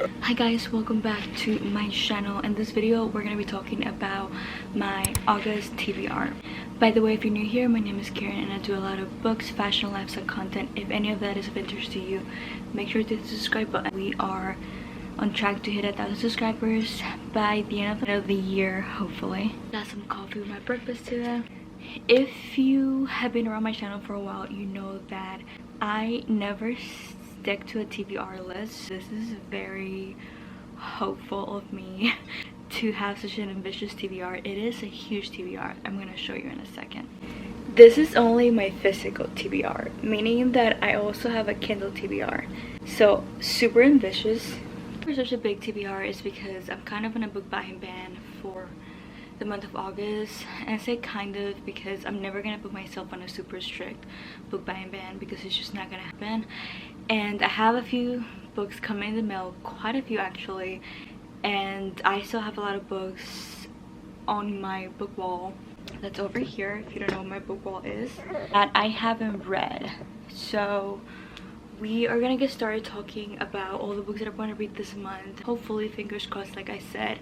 Hi guys, welcome back to my channel. In this video we're going to be talking about my August TBR. By the way, if you're new here, my name is Karen and I do a lot of books, fashion, lifestyle content. If any of that is of interest to you, make sure to hit the subscribe button. We are on track to hit 1,000 subscribers by the end of the year, hopefully. Got some coffee with my breakfast today. If you have been around my channel for a while, you know that I never stick to a TBR list. This is very hopeful of me to have such an ambitious TBR. It is a huge TBR. I'm gonna show you in a second. This is only my physical TBR, meaning that I also have a Kindle TBR. So super ambitious. For such a big TBR is because I'm kind of on a book buying ban for the month of August, and I say kind of because I'm never gonna put myself on a super strict book buying ban because it's just not gonna happen. And I have a few books coming in the mail, quite a few actually, and I still have a lot of books on my book wall that's over here, if you don't know what my book wall is, that I haven't read. So we are gonna get started talking about all the books that I'm going to read this month. Hopefully, fingers crossed, like I said,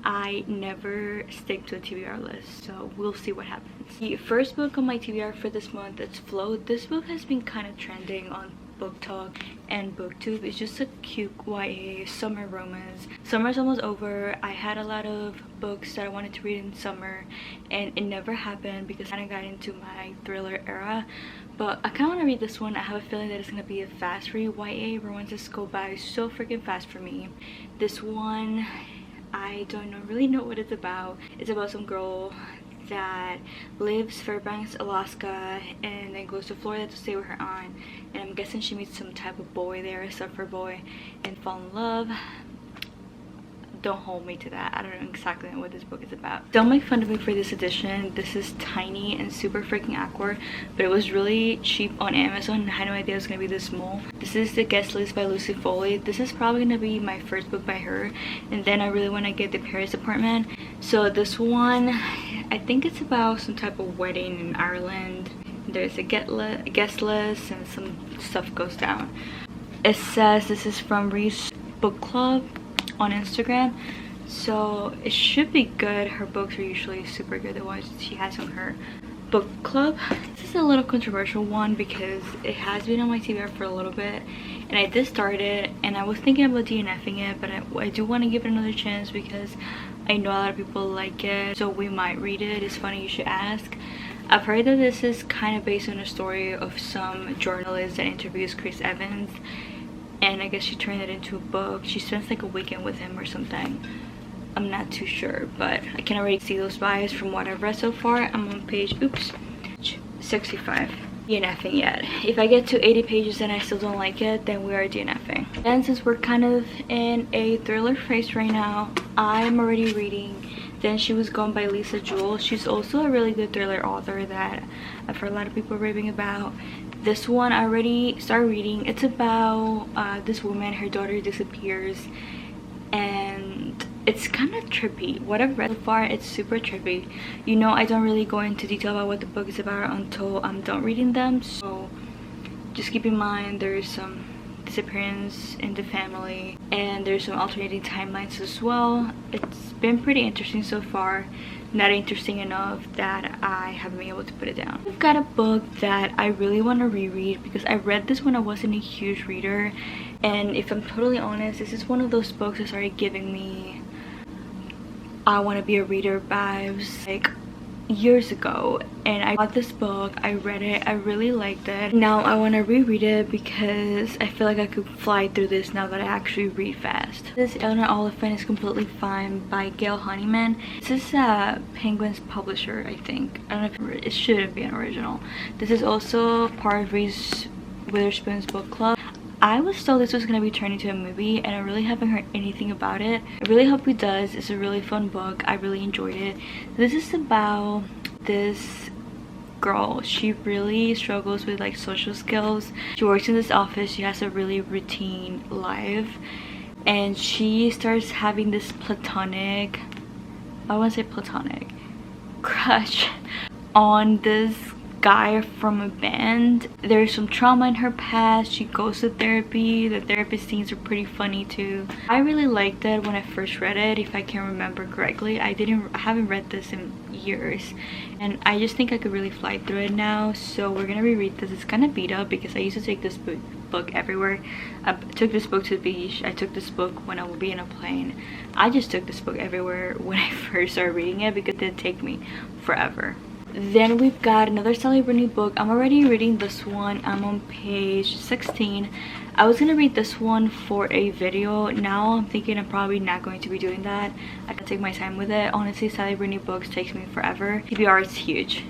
I never stick to a TBR list, so we'll see what happens. The first book on my TBR for this month is Float. This book has been kind of trending on Book Talk and BookTube. It's just a cute YA summer romance. Summer's almost over. I had a lot of books that I wanted to read in summer and it never happened because I kind of got into my thriller era. But I kind of want to read this one. I have a feeling that it's going to be a fast read. YA romances go by so freaking fast for me. This one, I don't really know what it's about. It's about some girl that lives Fairbanks, Alaska, and then goes to Florida to stay with her aunt. And I'm guessing she meets some type of boy there, a surfer boy, and fall in love. Don't hold me to that. I don't know exactly what this book is about. Don't make fun of me for this edition. This is tiny and super freaking awkward, but it was really cheap on Amazon. I had no idea it was gonna be this small. This is The Guest List by Lucy Foley. This is probably gonna be my first book by her, and then I really want to get The Paris Apartment. So this one, I think it's about some type of wedding in Ireland. There's a guest list and some stuff goes down. It says this is from Reese Book Club on Instagram, so it should be good. Her books are usually super good, the ones she has on her book club. This is a little controversial one because it has been on my TBR for a little bit and I did start it and I was thinking about DNFing it, but I do want to give it another chance because I know a lot of people like it, so we might read it. It's funny you should ask. I've heard that this is kind of based on a story of some journalist that interviews Chris Evans, and I guess she turned it into a book. She spends like a weekend with him or something. I'm not too sure, but I can already see those bios from what I've read so far. I'm on page 65. DNFing yet. If I get to 80 pages and I still don't like it, then we are DNFing. And since we're kind of in a thriller phase right now, I'm already reading Then She Was Gone by Lisa Jewell. She's also a really good thriller author that I've heard a lot of people raving about. This one I already started reading. It's about this woman, her daughter disappears, and it's kind of trippy. What I've read so far, it's super trippy. You know, I don't really go into detail about what the book is about until I'm done reading them, so just keep in mind there's some disappearance in the family and there's some alternating timelines as well. It's been pretty interesting so far. Not interesting enough that I haven't been able to put it down. I've got a book that I really want to reread because I read this when I wasn't a huge reader, and if I'm totally honest, this is one of those books that started giving me I want to be a reader vibes like years ago. And I got this book, I read it, I really liked it. Now I want to reread it because I feel like I could fly through this now that I actually read fast. This Eleanor Oliphant is Completely Fine by Gail Honeyman. This is Penguin's publisher, I think. I don't know if it shouldn't be an original. This is also part of Reese Witherspoon's book club. I was told this was going to be turned into a movie and I really haven't heard anything about it. I really hope it does. It's a really fun book. I really enjoyed it. This is about this girl. She really struggles with like social skills. She works in this office. She has a really routine life and she starts having this platonic, I want to say platonic, crush on this guy from a band. There's some trauma in her past. She goes to therapy. The therapist scenes are pretty funny too. I really liked it when I first read it, if I can remember correctly. I haven't read this in years, and I just think I could really fly through it now. So we're gonna reread this. It's kind of beat up because I used to take this book everywhere. I took this book to the beach. I took this book when I would be in a plane. I just took this book everywhere when I first started reading it because it did take me forever. Then we've got another Sally Rooney book. I'm already reading this one. I'm on page 16. I was gonna read this one for a video. Now I'm thinking I'm probably not going to be doing that. I can take my time with it. Honestly, Sally Rooney books takes me forever. TBR is huge.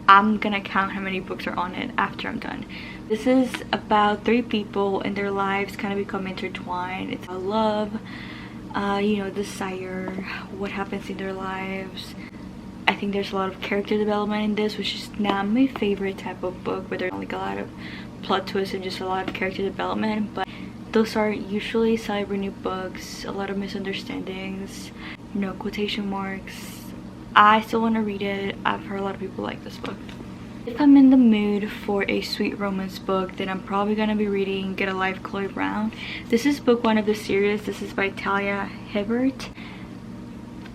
I'm gonna count how many books are on it after I'm done. This is about 3 people and their lives kind of become intertwined. It's about love, you know, desire, what happens in their lives. I think there's a lot of character development in this, which is not my favorite type of book, where there's like a lot of plot twists and just a lot of character development. But those are usually Sally Rooney books. A lot of misunderstandings, no quotation marks. I still want to read it. I've heard a lot of people like this book. If I'm in the mood for a sweet romance book, then I'm probably gonna be reading Get a Life, Chloe Brown. This is book 1 of the series. This is by Talia Hibbert.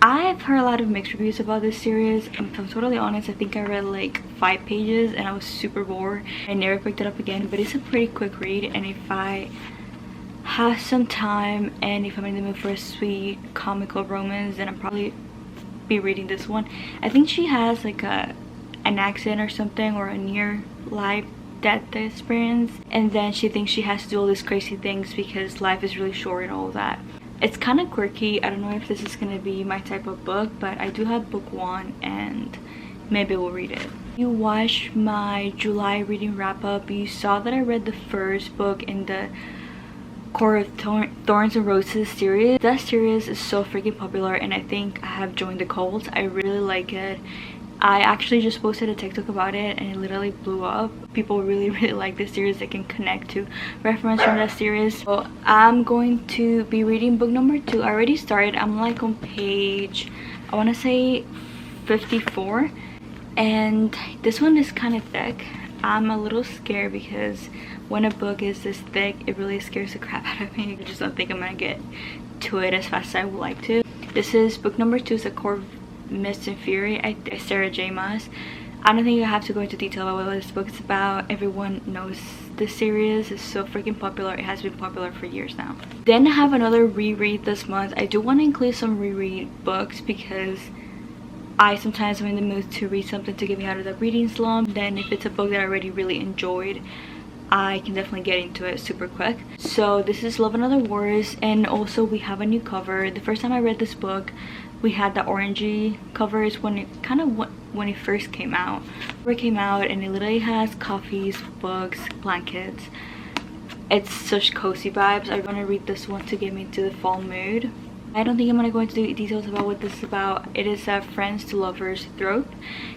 I've heard a lot of mixed reviews about this series. If I'm totally honest, I think I read like 5 pages and I was super bored. I never picked it up again, but it's a pretty quick read, and if I have some time and if I'm in the mood for a sweet comical romance, then I'll probably be reading this one. I think she has like an accident or something, or a near life death experience, and then she thinks she has to do all these crazy things because life is really short and all that. It's kind of quirky. I don't know if this is gonna be my type of book, but I do have book 1 and maybe we'll read it. If you watched my July reading wrap up, you saw that I read the first book in the Court of Thorns and Roses series. That series is so freaking popular, and I think I have joined the cult. I really like it. I actually just posted a TikTok about it and it literally blew up. People really like this series. They can connect to reference from that series. So I'm going to be reading book number 2. I already started. I'm like on page, I want to say 54, and this one is kind of thick. I'm a little scared because when a book is this thick, it really scares the crap out of me. I just don't think I'm gonna get to it as fast as I would like to. This is book number 2. It's a Core Mist and Fury. Sarah J. Maas. I don't think I have to go into detail about what this book is about. Everyone knows this series. It's so freaking popular. It has been popular for years now. Then I have another reread this month. I do want to include some reread books because I sometimes am in the mood to read something to get me out of the reading slump. Then if it's a book that I already really enjoyed, I can definitely get into it super quick. So this is Love and Other Wars, and also we have a new cover. The first time I read this book, we had the orangey covers when it first came out. And it literally has coffees, books, blankets. It's such cozy vibes. I want to read this one to get me into the fall mood. I don't think I'm gonna go into details about what this is about. It is a friends to lovers trope,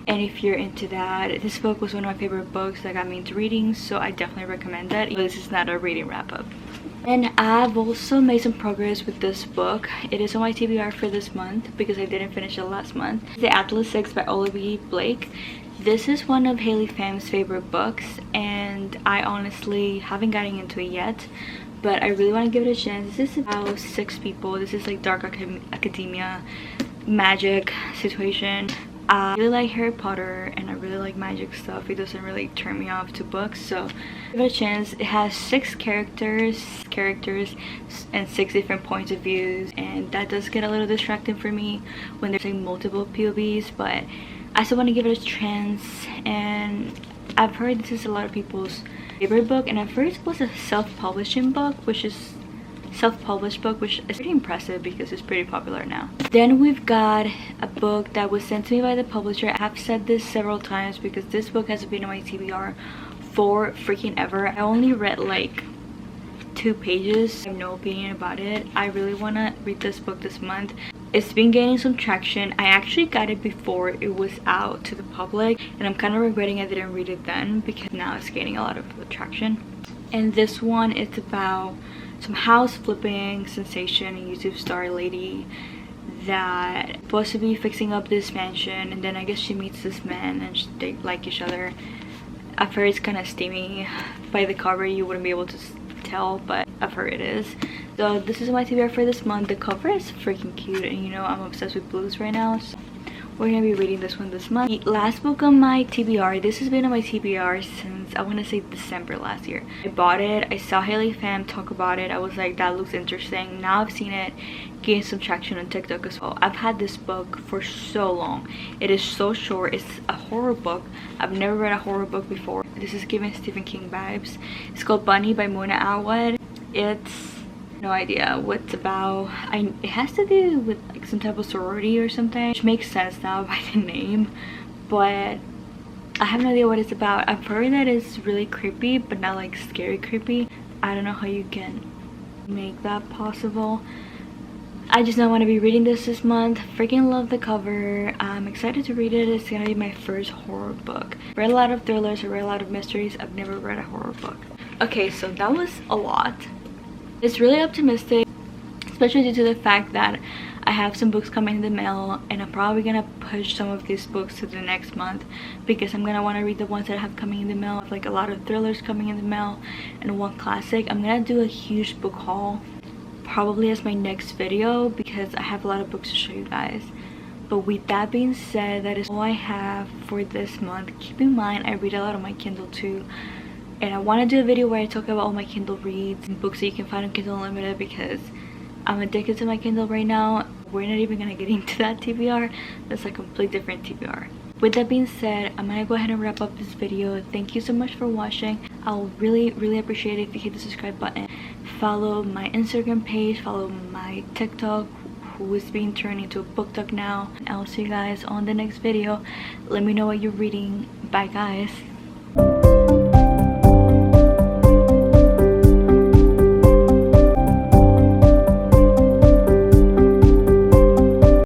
and if you're into that, this book was one of my favorite books that got me into reading, so I definitely recommend it. This is not a reading wrap up. And I've also made some progress with this book. It is on my TBR for this month because I didn't finish it last month. The Atlas 6 by Olivia Blake. This is one of Haley Pham's favorite books, and I honestly haven't gotten into it yet, but I really want to give it a chance. This is about 6 people. This is like dark academia, magic situation. I really like Harry Potter and I really like magic stuff. It doesn't really turn me off to books, so give it a chance. It has 6 characters and 6 different points of views, and that does get a little distracting for me when there's like multiple POVs, but I still want to give it a chance. And I've heard this is a lot of people's favorite book, and at first it was a self-publishing book, which is self-published book, which is pretty impressive because it's pretty popular now. Then we've got a book that was sent to me by the publisher. I have said this several times because this book has been on my TBR for freaking ever. I only read like 2 pages. I have no opinion about it. I really want to read this book this month. It's been gaining some traction. I actually got it before it was out to the public, and I'm kind of regretting I didn't read it then because now it's gaining a lot of traction. And this one is about some house flipping sensation and YouTube star lady that supposed to be fixing up this mansion, and then I guess she meets this man and they like each other. I've heard it's kind of steamy. By the cover you wouldn't be able to tell, but I've heard it is. So this is my TBR for this month. The cover is freaking cute, and you know I'm obsessed with blues right now, so we're gonna be reading this one this month. The last book on my TBR, this has been on my TBR since I want to say December last year. I bought it, I saw Haley Pham talk about it, I was like, that looks interesting. Now I've seen it gain some traction on TikTok as well. I've had this book for so long. It is so short. It's a horror book. I've never read a horror book before. This is giving Stephen King vibes. It's called Bunny by Mona Atwood. It's no idea what it's about. It has to do with like some type of sorority or something, which makes sense now by the name, but I have no idea what it's about. I've heard that it's really creepy, but not like scary creepy. I don't know how you can make that possible. I just don't want to be reading this month. Freaking love the cover. I'm excited to read it. It's gonna be my first horror book. Read a lot of thrillers, I read a lot of mysteries. I've never read a horror book. Okay, so that was a lot. It's really optimistic, especially due to the fact that I have some books coming in the mail, and I'm probably gonna push some of these books to the next month because I'm gonna want to read the ones that I have coming in the mail, like a lot of thrillers coming in the mail and one classic. I'm gonna do a huge book haul probably as my next video because I have a lot of books to show you guys. But with that being said, that is all I have for this month. Keep in mind I read a lot on my Kindle too, and I want to do a video where I talk about all my Kindle reads and books that you can find on Kindle Unlimited because I'm addicted to my Kindle right now. We're not even gonna get into that TBR. That's a completely different TBR. With that being said, I'm gonna go ahead and wrap up this video. Thank you so much for watching. I'll really appreciate it if you hit the subscribe button. Follow my Instagram page, follow my TikTok, who is being turned into a book talk now. And I'll see you guys on the next video. Let me know what you're reading. Bye guys.